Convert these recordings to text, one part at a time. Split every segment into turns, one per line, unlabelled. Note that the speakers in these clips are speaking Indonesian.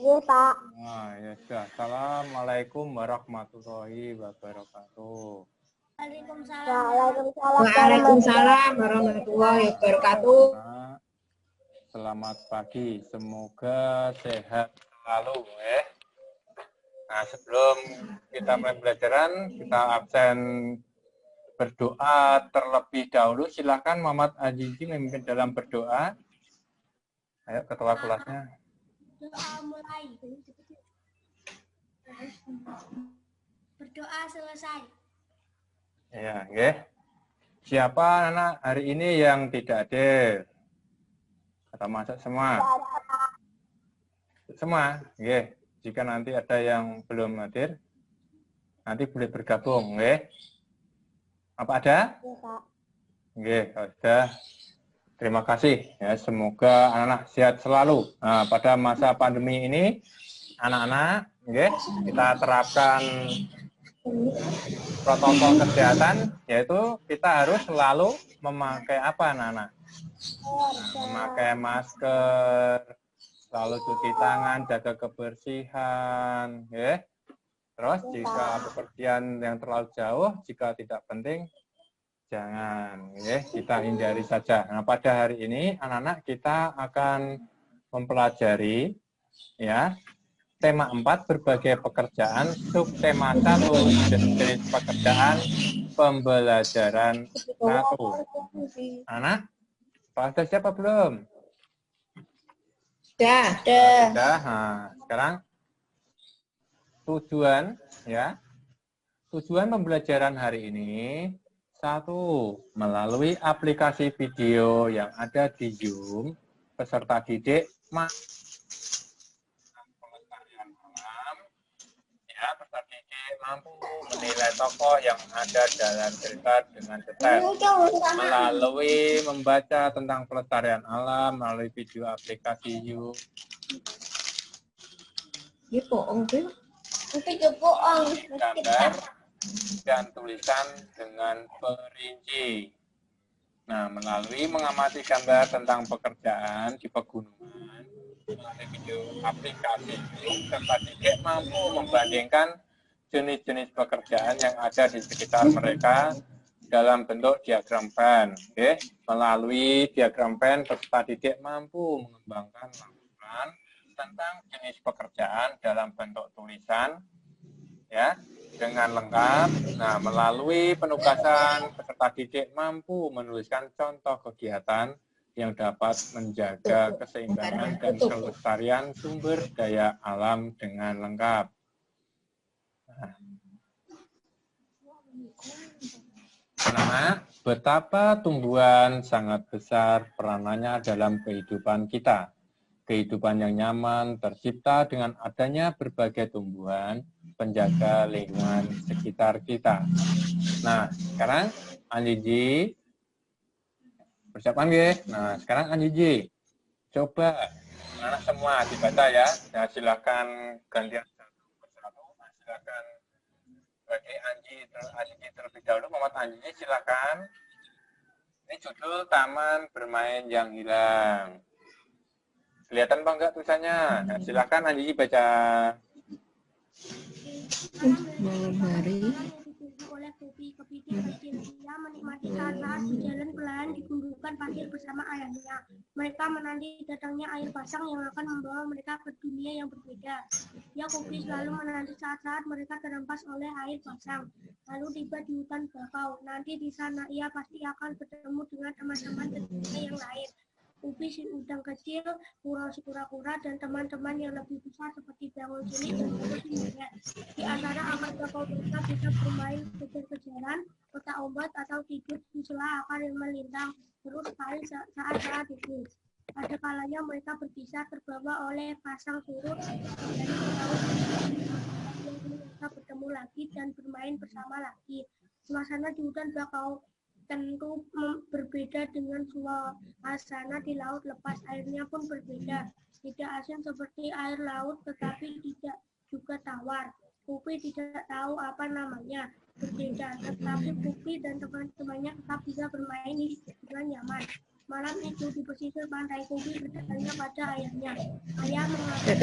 Iya, Pak.
Nah, ya sudah. Assalamualaikum warahmatullahi wabarakatuh.
Waalaikumsalam warahmatullahi wabarakatuh.
Nah, selamat pagi. Semoga sehat selalu. Nah, sebelum kita mulai pelajaran, kita absen berdoa terlebih dahulu. Silakan Muhammad Azizi memimpin dalam berdoa. Ayo, ketua kelasnya.
Doa mulai. Berdoa selesai.
Ya, nggih. Siapa anak hari ini yang tidak hadir? Atau masuk semua? Semua, nggih. Jika nanti ada yang belum hadir, nanti boleh bergabung, nggih. Apa ada?
Iya, Pak.
Nggih, kalau sudah. Terima kasih. Ya, semoga anak-anak sehat selalu. Nah, pada masa pandemi ini, anak-anak, nggih, kita terapkan protokol kesehatan, yaitu kita harus selalu memakai apa, anak-anak? Memakai masker, selalu cuci tangan, jaga kebersihan, ya. Terus jika bepergian yang terlalu jauh, jika tidak penting, jangan, ya, kita hindari saja. Nah, pada hari ini anak-anak kita akan mempelajari, ya, tema 4 berbagai pekerjaan, subtema 1 jenis pekerjaan pembelajaran 1. Anak, pada siapa belum?
Sudah.
Sudah. Nah, sekarang tujuan, ya. Tujuan pembelajaran hari ini, 1, melalui aplikasi video yang ada di Zoom, peserta didik peserta didik mampu menilai tokoh yang ada dalam cerita dengan detail melalui membaca tentang pelestarian alam melalui video aplikasi Zoom. Gambar dan tulisan dengan perinci. Nah, melalui mengamati gambar tentang pekerjaan di pegunungan, melalui video aplikasi Zoom, peserta didik mampu membandingkan jenis-jenis pekerjaan yang ada di sekitar mereka dalam bentuk diagram Venn. Melalui diagram Venn, peserta didik mampu mengembangkan laporan tentang jenis pekerjaan dalam bentuk tulisan, ya, dengan lengkap. Nah, melalui penugasan, peserta didik mampu menuliskan contoh kegiatan yang dapat menjaga keseimbangan dan kelestarian sumber daya alam dengan lengkap. Nah, betapa tumbuhan sangat besar peranannya dalam kehidupan kita. Kehidupan yang nyaman tercipta dengan adanya berbagai tumbuhan penjaga lingkungan sekitar kita. Nah, sekarang Anjiji, persiapan nggih? Nah, sekarang Anjiji, coba anak semua dibaca ya. Nah, silakan gantian satu persatu. Nah, silakan bagi Anjiji terlebih dahulu. Muhammad Anjiji, silakan. Ini judul Taman Bermain yang Hilang. Kelihatan apa enggak tulisannya? Nah, silakan Anjiji baca.
Malam hari oleh kopi kepiting kecil, dia menikmati saat-saat berjalan pelan digundulkan pasir bersama ayahnya. Mereka menanti datangnya air pasang yang akan membawa mereka ke dunia yang berbeda. Ya, kopi selalu menanti saat-saat mereka terhempas oleh air pasang. Lalu tiba di hutan bakau. Nanti di sana ia pasti akan bertemu dengan teman-teman kecilnya yang lain. Upi si udang kecil, Kura si kura-kura, dan teman-teman yang lebih besar seperti Bangun Cilik dan Tikus si Monyet. Di antara akar bakau mereka bisa bermain kejar-kejaran, kotak obat, atau tidur di sela akar yang melintang. Terus sekali saat itu. Ada kalanya mereka berpisah terbawa oleh pasang surut dari laut. Mereka bertemu lagi dan bermain bersama lagi. Suasana di hutan bakau tentu berbeda dengan suasana di laut lepas. Airnya pun berbeda, tidak asin seperti air laut, tetapi tidak juga tawar. Pupi tidak tahu apa namanya, berbeda, tetapi Pupi dan teman-temannya tetap bisa bermain dengan nyaman. Malam itu di pesisir pantai Kobe bertanya pada ayahnya. Ayah mengapa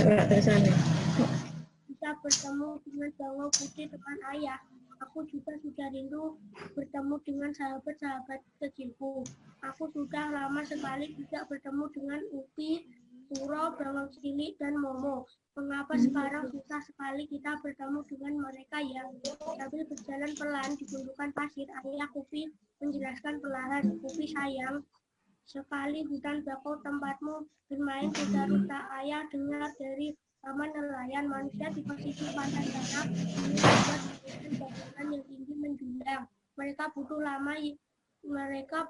bisa bertemu dengan bangau putih teman ayah? Aku juga sudah rindu bertemu dengan sahabat-sahabat kecilku. Aku sudah lama sekali tidak bertemu dengan Upi, Puro, Bangau Cilik, dan Momo. Mengapa sekarang susah sekali kita bertemu dengan mereka ya? Sambil berjalan pelan di gundukan pasir, ayah Upi menjelaskan perlahan. Upi sayang, sekali hutan bakau tempatmu bermain kuda rusa. Ayah dengar dari paman nelayan manusia di pesisir pantai sana ingin membuat bangunan yang tinggi menjulang. Mereka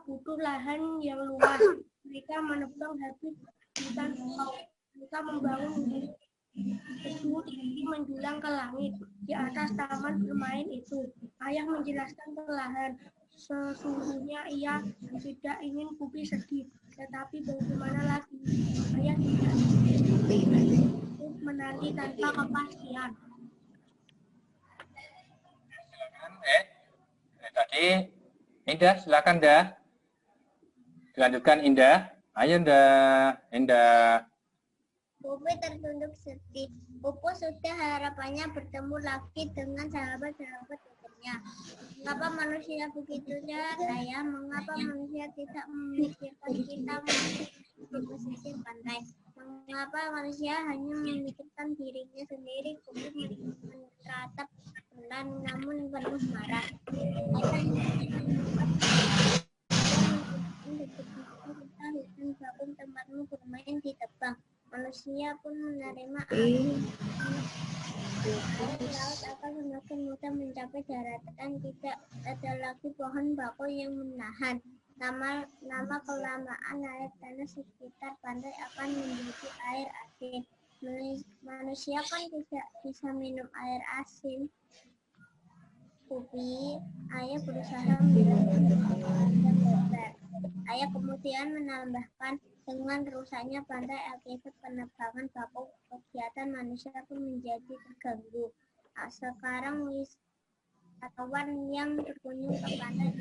butuh lahan yang luas. Mereka menebang habis hutan bakau. Mereka membangun gedung tinggi menjulang ke langit di atas taman bermain itu. Ayah menjelaskan perlahan. Sesungguhnya ia tidak ingin Pupi sedih, tetapi bagaimana lagi? Ayah tidak menanti tanpa kepastian.
Silakan, tadi Indah, silakan dah. Dilanjutkan Indah. Ayo Indah.
Pupi tertunduk sedih. Pupu sudah harapannya bertemu lagi dengan sahabat-sahabat dekatnya. Mengapa manusia begitu jahat, Ayah? Mengapa manusia tidak memikirkan kita di pesisir pantai? Mengapa manusia hanya memikirkan dirinya sendiri? Pupi menatap pelan namun penuh marah. Hutan bakung tempatmu bermain ditebang. Manusia pun menerima laut akan semakin mudah mencapai daratan. Tidak ada lagi pohon bakau yang menahan. Lama kelamaan air tanah sekitar pantai akan menjadi air asin. Manusia kan tidak bisa minum air asin. Pupi, ayah berusaha menjelaskan lebar. Ayah kemudian menambahkan, dengan rusaknya pantai akibat penebangan bakau, kegiatan manusia pun menjadi terganggu. Sekarang wisatawan yang berkunjung ke pantai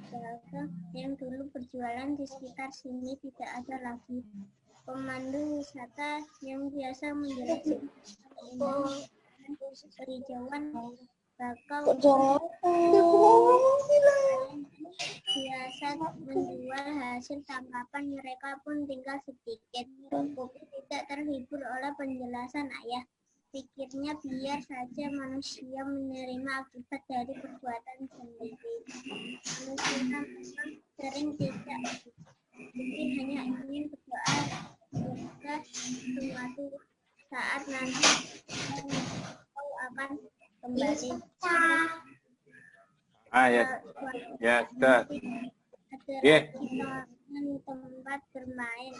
pedagang yang dulu berjualan di sekitar sini tidak ada lagi. Pemandu wisata yang biasa menjelaskan hijauan bakau biasa menjual hasil tangkapan, mereka pun tinggal sedikit. Pupi tidak terhibur oleh penjelasan ayah. Pikirnya biar saja manusia menerima akibat dari perbuatan sendiri. Manusia memang sering tidak, mungkin hanya ingin berdoa semoga suatu saat nanti kau akan kembali.
Ya, sudah. Ya.
Tempat bermain.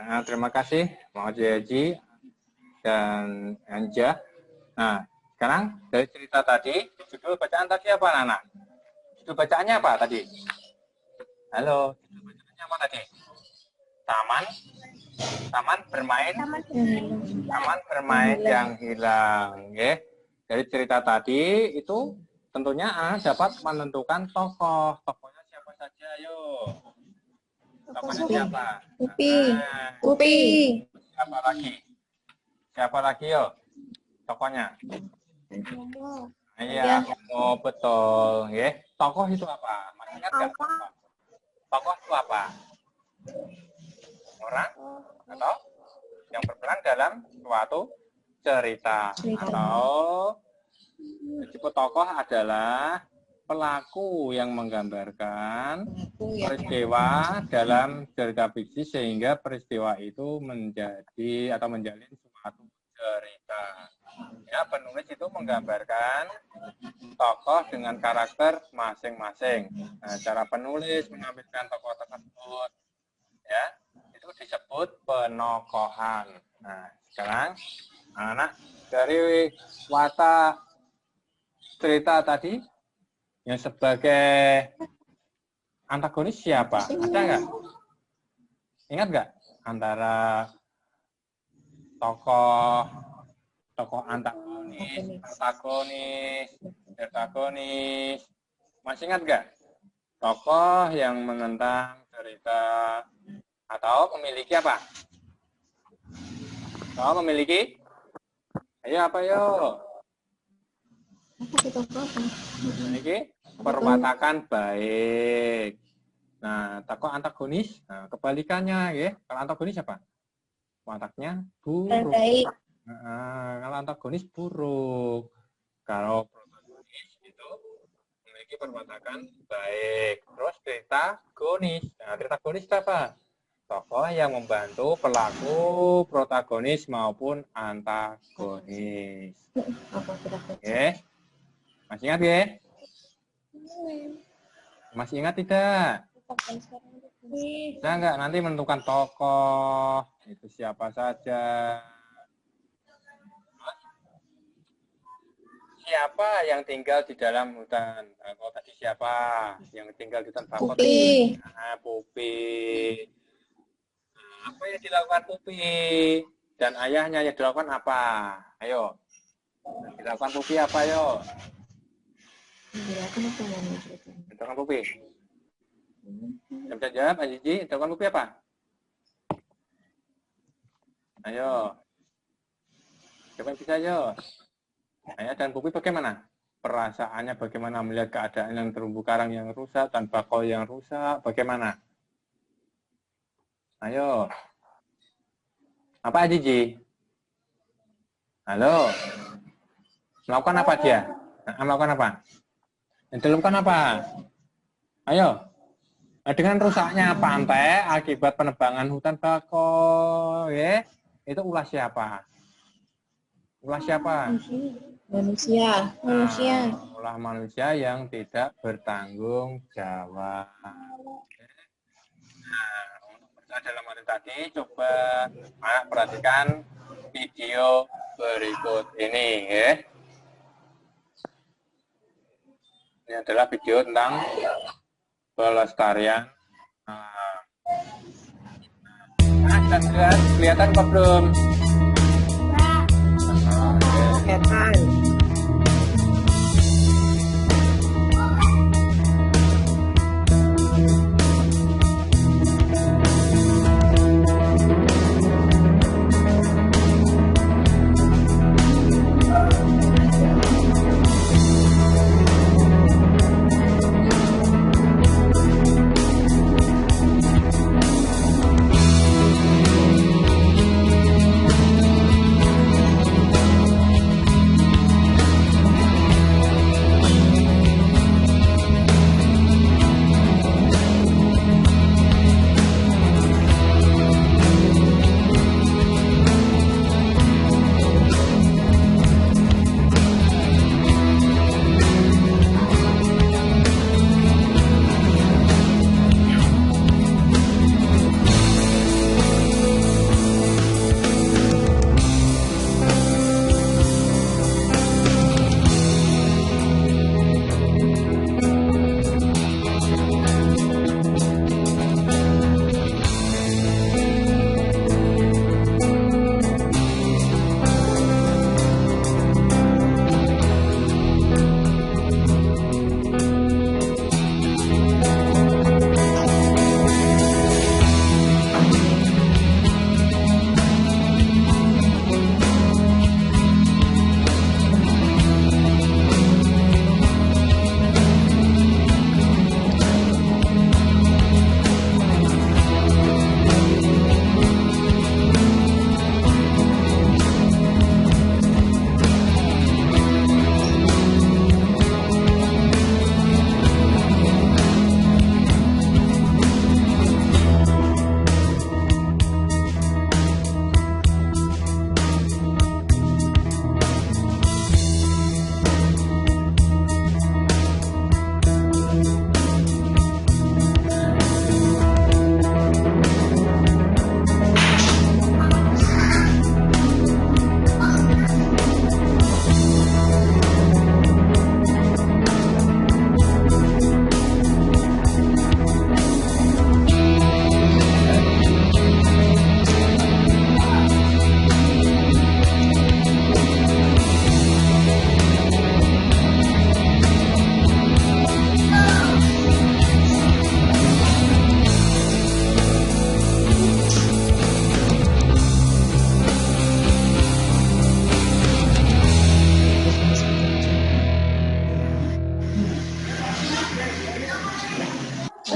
Nah, terima kasih Mang Haji dan Anja. Nah, sekarang dari cerita tadi, judul bacaan tadi apa, anak? Judul bacaannya apa tadi? Halo, judul bacaannya apa tadi? Taman bermain yang hilang. Ya. Dari cerita tadi itu tentunya dapat menentukan tokoh. Tokohnya siapa saja, yuk. Tokohnya siapa?
Upi.
Siapa lagi, yuk? Tokohnya. Iya, betul. Ya. Tokoh itu apa? Masih ingat nggak? Tokoh itu apa? Orang atau yang berperan dalam suatu cerita. Atau disebut tokoh adalah pelaku yang menggambarkan peristiwa dalam cerita fiksi sehingga peristiwa itu menjadi atau menjalin suatu cerita. Ya, penulis itu menggambarkan tokoh dengan karakter masing-masing. Nah, cara penulis menampilkan tokoh tersebut, ya, itu disebut penokohan. Nah, sekarang anak dari watak cerita tadi yang sebagai antagonis siapa? Ada nggak? Ingat nggak antara tokoh antagonis protagonis. Masih ingat gak? Tokoh yang menentang cerita atau memiliki apa? Tokoh memiliki? Ayo apa yuk? Memiliki perwatakan baik. Nah, tokoh antagonis, nah, kebalikannya ya. Kalau antagonis apa? Wataknya buruk.
Baik.
Nah, kalau antagonis buruk. Kalau protagonis itu memiliki perwatakan baik. Terus tritagonis. Nah, tritagonis itu apa? Tokoh yang membantu pelaku protagonis maupun antagonis. Oke. Masih ingat ya? Masih ingat tidak? Bisa nggak nanti menentukan tokoh itu siapa saja? Siapa yang tinggal di dalam hutan? Kalau tadi siapa yang tinggal di hutan bakau?
Pupi.
Nah, Pupi. Nah, apa yang dilakukan Pupi? Dan ayahnya yang dilakukan apa? Ayo. Yang dilakukan Pupi apa, yo? Dilakukan Pupi. Bisa jawab, Azizi. Dilakukan Pupi apa? Ayo. Siapa yang bisa, yo? Ayah dan Pupi bagaimana? Perasaannya bagaimana melihat keadaan yang terumbu karang yang rusak dan bakau yang rusak? Bagaimana? Ayo. Apa Azizi? Halo. Melakukan apa dia? Melakukan apa? Yang dilakukan apa? Ayo. Dengan rusaknya pantai akibat penebangan hutan bakau, ya. Itu ulah siapa? Ulah siapa?
Manusia.
Ulah manusia yang tidak bertanggung jawab. Nah, untuk dalam materi tadi, coba perhatikan video berikut ini, ya. Ini adalah video tentang pelestarian. Dan kelihatan kok belum?
Kelihatan.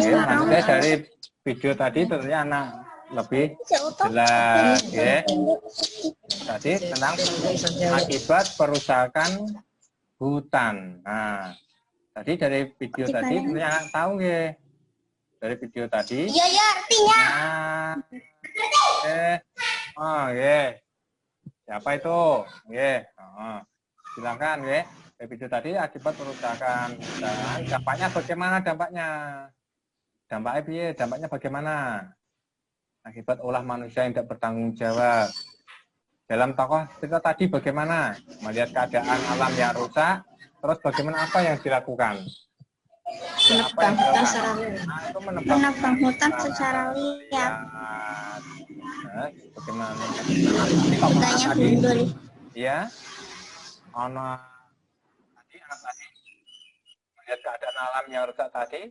Ya, maksudnya dari video tadi tentunya anak lebih jelas, ya. Tadi tentang akibat perusakan hutan. Nah, tadi dari video tadi tentunya anak tahu, ya. Dari video tadi.
Iya, ya, artinya.
Nah, oh, ya. Siapa itu? Ya. Oh, silakan, ya. Dari video tadi akibat perusakan hutan. Dampaknya bagaimana dampaknya? Dampaknya bagaimana? Akibat ulah manusia yang tidak bertanggung jawab. Dalam tokoh cerita tadi bagaimana? Melihat keadaan alam yang rusak, terus bagaimana apa yang dilakukan?
Menebang hutan secara liar.
Nah, itu
Menebang hutan secara liar.
Nah, bagaimana? Ini kok
Hutannya
tadi?
gundul.
Ya. Anak tadi melihat keadaan alam yang rusak tadi,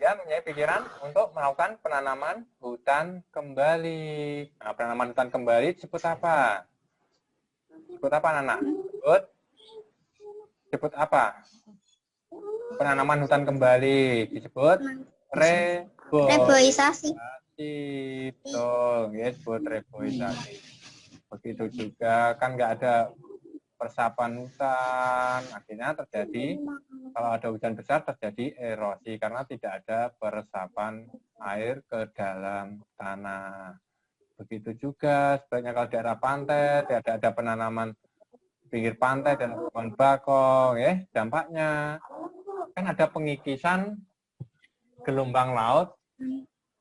dia mempunyai pikiran untuk melakukan penanaman hutan kembali. Nah, penanaman hutan kembali disebut apa? Disebut apa, Nana? Disebut apa? Penanaman hutan kembali disebut
Reboisasi.
Betul, ya, disebut reboisasi. Begitu juga kan nggak ada persapan hutan, akhirnya terjadi, kalau ada hujan besar terjadi erosi karena tidak ada peresapan air ke dalam tanah. Begitu juga sebaliknya kalau daerah pantai tidak ada penanaman pinggir pantai dan pohon bakau, ya, dampaknya kan ada pengikisan gelombang laut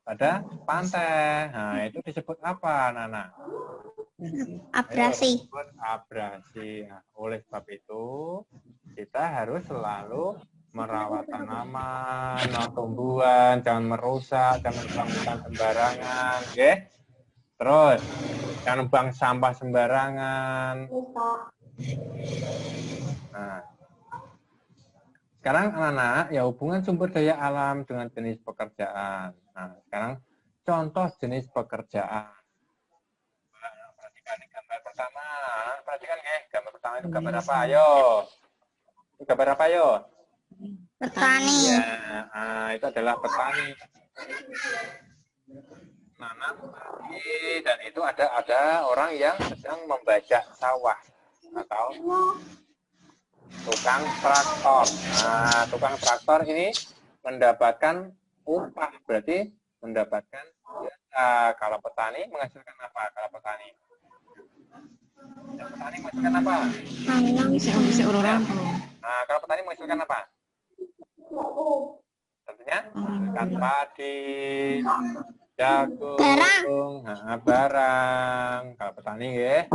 pada pantai. Nah, itu disebut apa, Nana?
Abrasi.
Abrasi. Nah, oleh sebab itu kita harus selalu merawat tanaman, tumbuhan, jangan merusak, jangan menebang sembarangan, ya. Terus jangan buang sampah sembarangan. Nah, sekarang anak-anak ya hubungan sumber daya alam dengan jenis pekerjaan. Nah, sekarang contoh jenis pekerjaan. Perhatikan gambar pertama. Perhatikan, gambar pertama itu gambar apa? Ayo. Itu gambar apa, ayo?
Petani.
Ya, itu adalah petani. Nanam padi, dan itu ada orang yang sedang membajak sawah atau tukang traktor. Nah, tukang traktor ini mendapatkan upah, berarti mendapatkan jasa. Kalau petani menghasilkan apa? Kalau petani? Ya, petani menghasilkan apa?
Bisa orang.
Nah, kalau petani menghasilkan apa? Tentunya menghasilkan padi, jagung, barang. Kalau petani, ya.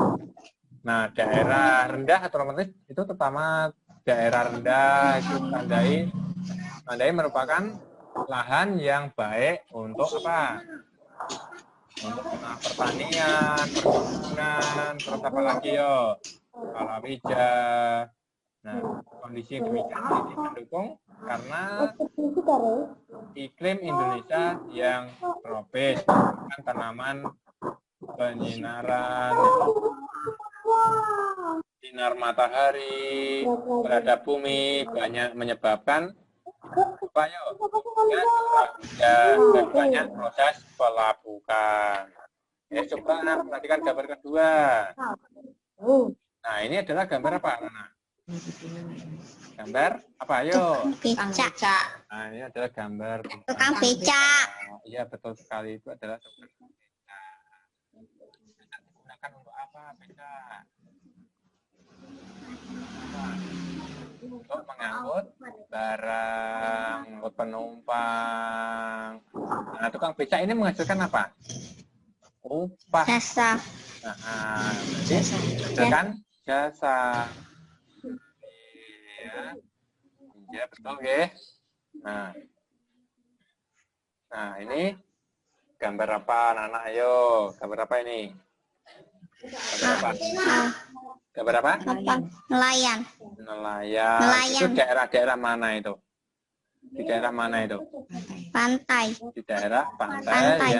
Nah, daerah rendah atau otomatis itu terutama daerah rendah itu tandai merupakan lahan yang baik untuk apa? Untuk pertanian, perkebunan, terus apa lagi, yo? Palawija. Nah, kondisi demikian ini mendukung karena iklim Indonesia yang tropis, kan tanaman penyinaran, sinar matahari terhadap bumi banyak menyebabkan apa, ya curah hujan dan banyak proses pelapukan. Ya, coba perhatikan gambar kedua. Nah, ini adalah gambar apa, Nana? Gambar apa, ayo?
Becak.
Nah, ini adalah gambar
Tukang becak.
Iya, betul sekali, itu adalah tukang becak. Digunakan untuk apa becak? Untuk mengangkut barang, mengangkut penumpang. Nah, tukang becak ini menghasilkan apa? Upah.
Jasa.
Nah, menghasilkan jasa. Ya, betul, ya. Nah, ini gambar apa, anak-anak? Ayo, gambar apa ini? Gambar apa? Gambar apa?
Nelayan.
Nelayan. Itu daerah-daerah mana itu? Di daerah mana itu?
Pantai.
Di daerah pantai.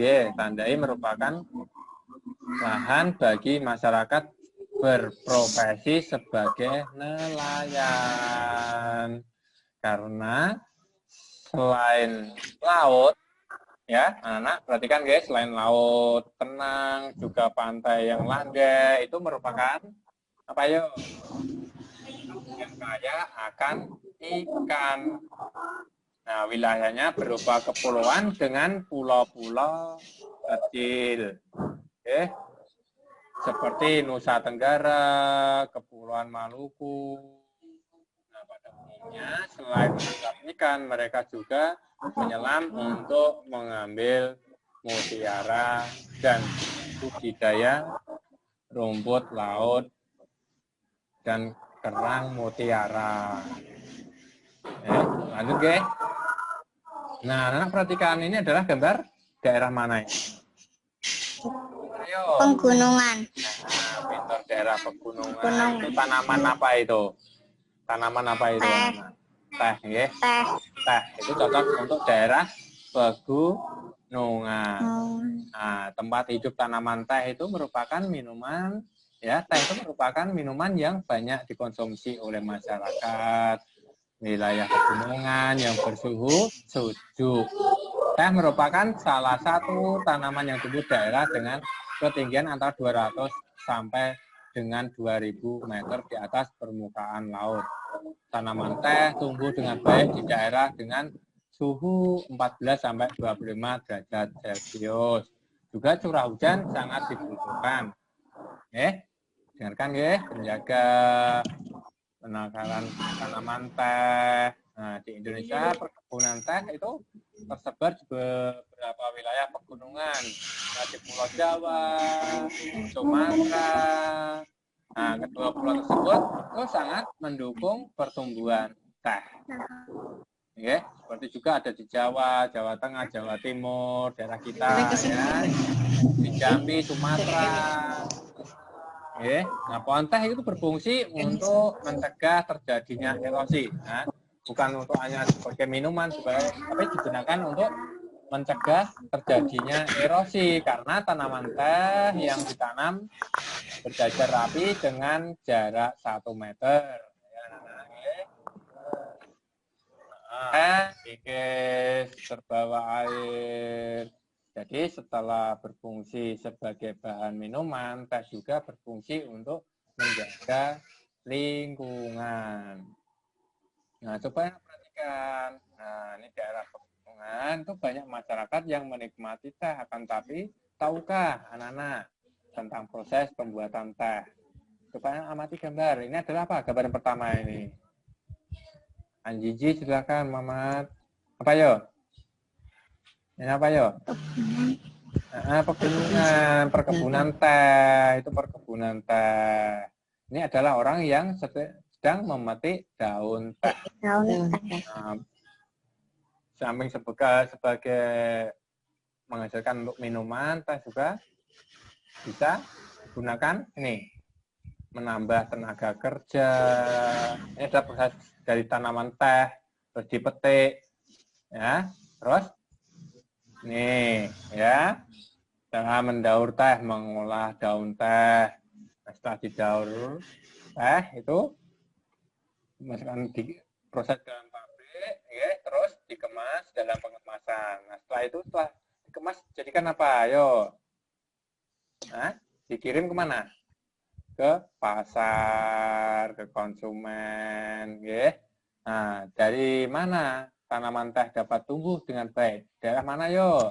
Ya. Tandai merupakan lahan bagi masyarakat berprofesi sebagai nelayan. Karena selain laut, ya, anak-anak perhatikan guys, selain laut tenang, juga pantai yang landai, itu merupakan apa yuk? Yang kaya akan ikan. Nah, wilayahnya berupa kepulauan dengan pulau-pulau kecil. Oke. Seperti Nusa Tenggara, Kepulauan Maluku. Nah, pada umumnya selain menangkap ikan, mereka juga menyelam untuk mengambil mutiara dan budidaya rumput laut dan kerang mutiara. Lanjut, guys. Nah, anak perhatikan ini adalah gambar daerah mana ini? Ayo.
Penggunungan.
Nah, pintar, daerah pegunungan.
Gunung.
Itu tanaman apa itu? Tanaman apa itu?
Teh.
Teh, ya.
Teh.
Teh itu cocok untuk daerah pegunungan. Nah, tempat hidup tanaman teh itu merupakan minuman, ya. Teh itu merupakan minuman yang banyak dikonsumsi oleh masyarakat wilayah pegunungan yang bersuhu sejuk. Teh merupakan salah satu tanaman yang tumbuh daerah dengan ketinggian antara 200 sampai dengan 2000 meter di atas permukaan laut. Tanaman teh tumbuh dengan baik di daerah dengan suhu 14 sampai 25 derajat Celcius. Juga curah hujan sangat dibutuhkan. Dengarkan ya, penjaga penangkaran tanaman teh. Nah, di Indonesia perkebunan teh itu tersebar di beberapa wilayah pegunungan. Nah, di Pulau Jawa, Sumatera. Nah, kedua pulau tersebut itu sangat mendukung pertumbuhan teh. Ya, seperti juga ada di Jawa, Jawa Tengah, Jawa Timur, daerah kita, ya, di Jambi, Sumatera. Nah, pohon teh itu berfungsi untuk mencegah terjadinya erosi. Nah, bukan untuk hanya sebagai minuman, tapi digunakan untuk mencegah terjadinya erosi karena tanaman teh yang ditanam berjajar rapi dengan jarak 1 meter. Terbawa air. Jadi setelah berfungsi sebagai bahan minuman, teh juga berfungsi untuk menjaga lingkungan. Nah, coba perhatikan. Nah, ini daerah pegunungan itu banyak masyarakat yang menikmati teh, akan tapi tahukah anak-anak tentang proses pembuatan teh? Coba amati gambar. Ini adalah apa? Gambar yang pertama ini. Anjiji, silakan, Mamat. Apa yo? Ini apa yo? Pegunungan, perkebunan teh, itu perkebunan teh. Ini adalah orang yang sedang memetik daun teh. Nah, samping sebagai menghasilkan untuk minuman, teh juga bisa gunakan ini menambah tenaga kerja. Ini adalah proses dari tanaman teh, terus dipetik, ya, terus nih, ya, cara mendaur teh, mengolah daun teh. Nah, setelah didaur teh itu dimasukkan di proses dalam pabrik, ya, terus dikemas dalam pengemasan. Nah, setelah itu setelah dikemas jadikan apa? Ayo, nah, dikirim kemana? Ke pasar, ke konsumen, ya. Nah, dari mana tanaman teh dapat tumbuh dengan baik? Daerah mana yo?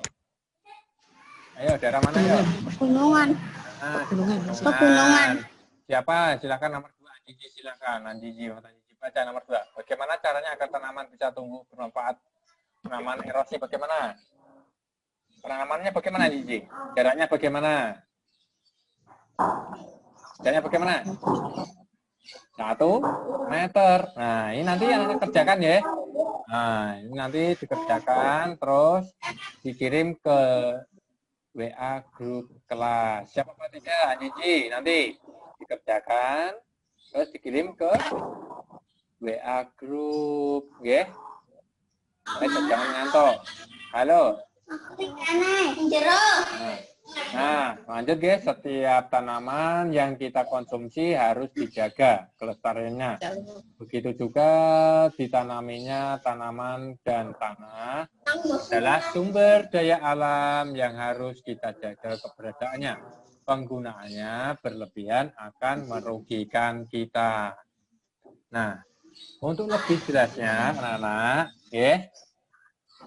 Ayo, daerah mana yo?
Pegunungan.
Nah,
Pegunungan.
Siapa? Silakan nomor 2. Anjiji, silakan. Anjiji, baca nomor 2. Bagaimana caranya agar tanaman bisa tumbuh bermanfaat? Penanaman erosi bagaimana? Penanamannya bagaimana, Anjiji? Jaraknya bagaimana? Jaraknya bagaimana? 1 meter. Nah, ini nanti yang akan kerjakan ya. Nah, ini nanti dikerjakan, terus dikirim ke WA grup kelas. Siapa petiga? Anjiji, nanti dikerjakan, terus dikirim ke WA grup, ya. Jangan ngantuk. Halo. Nah, Nah, lanjut guys, setiap tanaman yang kita konsumsi harus dijaga kelestariannya. Begitu juga ditanaminya tanaman dan tanah adalah sumber daya alam yang harus kita jaga keberadaannya. Penggunaannya berlebihan akan merugikan kita. Nah, untuk lebih jelasnya, anak-anak, ya,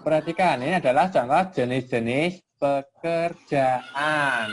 perhatikan ini adalah contoh jenis-jenis pekerjaan.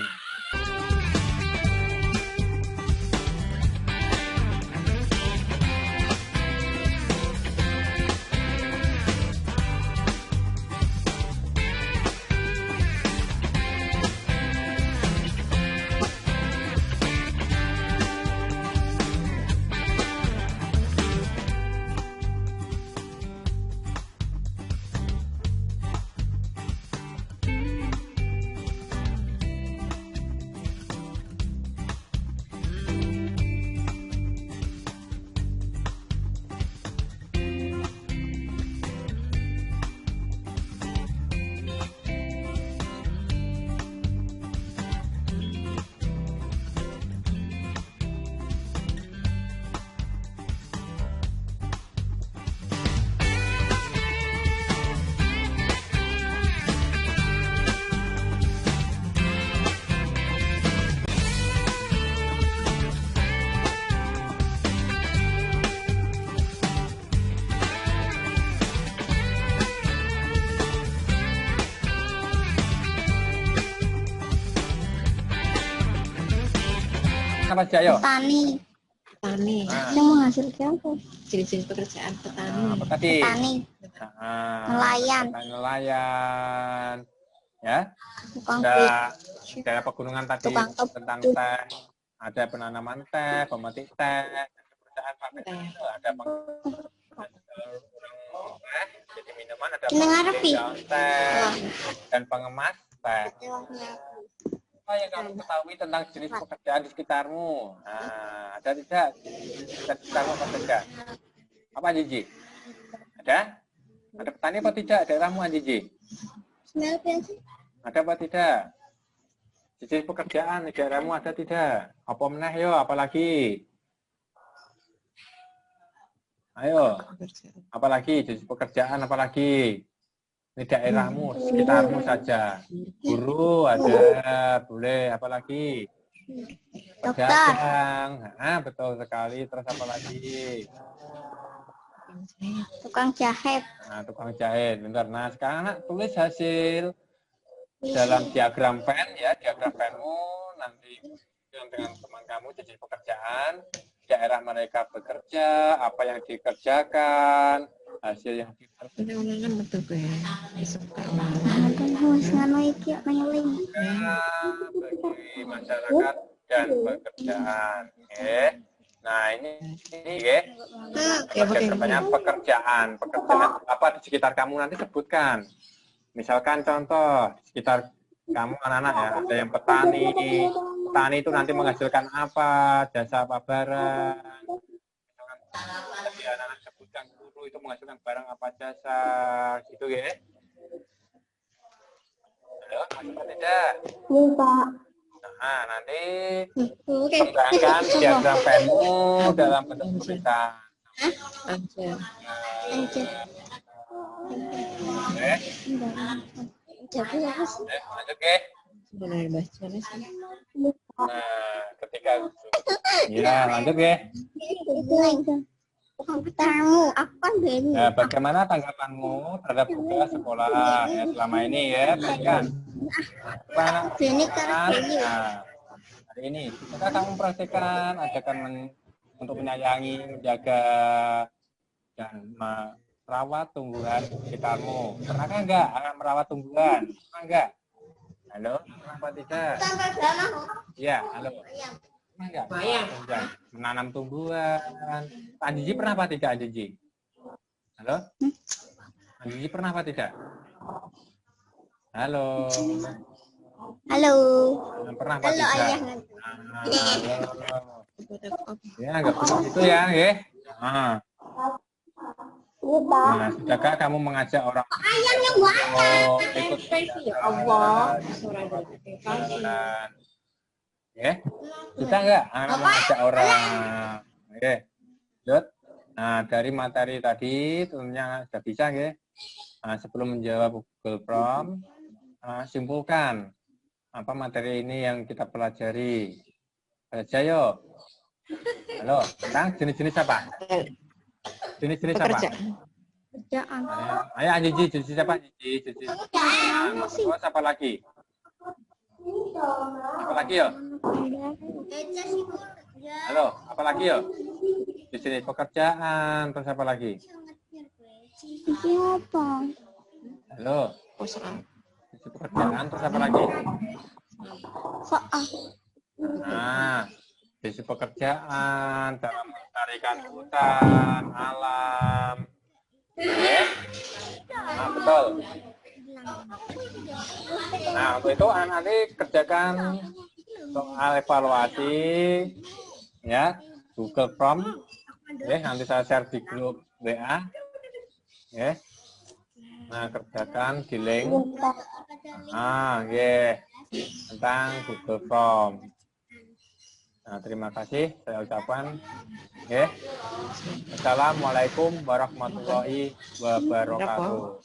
Apa aja, ayo?
Petani.
Petani.
Yang menghasilkan apa?
Jenis-jenis pekerjaan petani.
Nah, apa tadi?
Petani.
Nah,
Nelayan.
nelayan. Ya.
Tukang
Ada daerah pegunungan tadi
Tukang kebun.
tentang teh. Ada penanaman teh, pemetik teh, pekerjaan pabrik
Teh.
itu, ada teh, jadi minuman, ada
Jeneng
pemetik
Arabi.
daun teh, dan pengemas teh. Apa yang kamu ketahui tentang jenis pekerjaan di sekitarmu? Nah, ada tidak? Di sekitarmu apa saja? Apa, Jiji? Ada? Ada petani apa tidak daerahmu, Jiji? Ada apa tidak? Jenis pekerjaan di daerahmu ada tidak? Apa meneh yo, apalagi? Ayo, apalagi jenis pekerjaan apalagi? Ini daerahmu, sekitarmu saja. Guru ada, boleh, apalagi?
Dokter.
Pedagang, betul sekali. Terus apa lagi?
Tukang jahit.
Nah, tukang jahit, bentar. Nah, sekarang anak tulis hasil dalam diagram pen ya, diagram penmu nanti dengan teman kamu jenis pekerjaan, daerah mereka bekerja, apa yang dikerjakan, hasil yang dikerjakan.
Ulang-ulangan betul ya. Suka
Bagi masyarakat dan pekerjaan. Oke. Nah, ini ya. Pertanyaan pekerjaan. Pekerjaan apa di sekitar kamu nanti sebutkan. Misalkan contoh di sekitar kamu anak-anak ya, ada yang petani. Petani itu nanti menghasilkan apa, jasa apa barang. Misalkan tadi anak-anak sebutkan guru itu menghasilkan barang apa jasa, gitu ya. Halo, masuk apa tidak? Nah, nanti kembangkan diagram penmu dalam bentuk tulisan.
aja.
Oke. Lanjut ya.
Sebenarnya bacanya sih.
Nah, ketika ya lanjut ya.
Komputermu, aku kan baru.
Nah, bagaimana tanggapanmu terhadap tugas sekolah ya, selama ini ya, perhatikan.
Ini karena
Nah, hari ini kita kamu perhatikan, ajakan untuk menyayangi, menjaga dan merawat tumbuhan sekitarmu. Pernahkah enggak anak merawat tumbuhan? Pernah enggak? Halo, kenapa tidak? Iya, halo. Pernah enggak? Tumbuhan? Menanam tumbuhan. Pak Jiji pernah apa tidak, Jiji? Halo? Pak Jiji pernah apa tidak? Halo.
Halo.
Pernah apa
Halo
tidak?
ayah.
Halo. Ya, enggak perlu itu ya, ya. Nah. Nah, sudahkah kamu mengajak orang ikut
Ya Allah. Suara dari
ya? Sudah enggak? Anak mengajak orang. Oke. Lanjut. Nah, dari materi tadi tentunya sudah bisa ya. Nah, sebelum menjawab Google Form, simpulkan apa materi ini yang kita pelajari. Baca yuk. Halo, sekarang jenis-jenis apa? Jenis-jenis apa?
Kerjaan.
Ayo, Cici, jenis apa? Cici. Terus apa lagi? Apa lagi yuk? Halo, apa lagi yuk? Jenis pekerjaan, terus apa lagi?
Ini apa?
Halo, jenis pekerjaan, terus apa lagi?
Soal.
Nah, jenis pekerjaan dalam melestarikan hutan, alam. Nah, betul. Nah, untuk itu nanti kerjakan soal evaluasi ya, Google Form. Nanti saya share di grup WA. Nah, kerjakan di link. Tentang Google Form. Nah, terima kasih saya ucapkan. Assalamualaikum warahmatullahi wabarakatuh.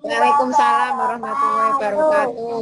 Waalaikumsalam warahmatullahi wabarakatuh.